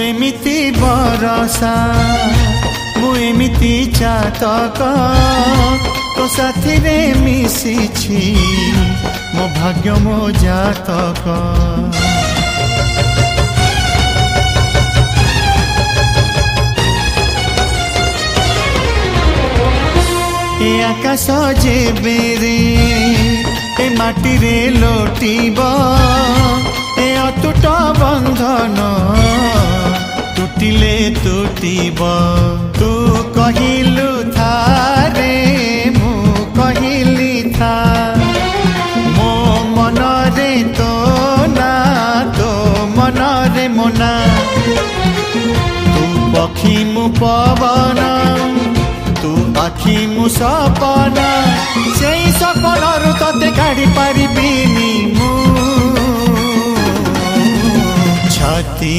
एमिति बरसा मु एमिति चातक तो साथी रे मिशिछि मो भाग्य मो जातक। ए आकाश जेबे रे ए माटी रे लोटिब ए अतुट बंधन टूटिले टूटिब। तू कहिलु था रे मु कहिली था मो मन रे तो ना तो मन रे मोना। तू पक्षी मु पवन तू आखि मु सपना से सपनरु तते काढ़ी पारिबिनी मु छाती।